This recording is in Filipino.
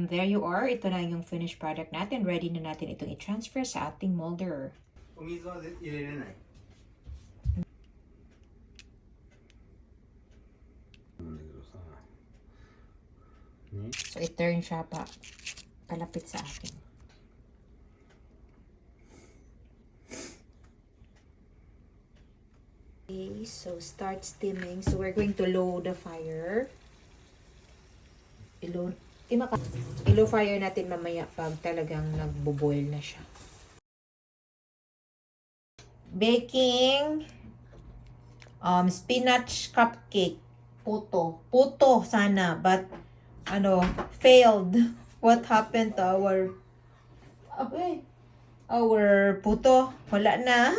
And there you are. Ito na yung finished product natin. Ready na natin itong i-transfer sa ating molder. お水は入れれない。なんだけどさ。ね。 So, i-turn siya pa palapit sa akin. Okay, so start steaming. So, we're going to low the fire. Ilo fire natin mamaya pag talagang nagbo-boil na siya. Baking spinach cupcake. Puto sana, but failed. What happened to our puto? Wala na.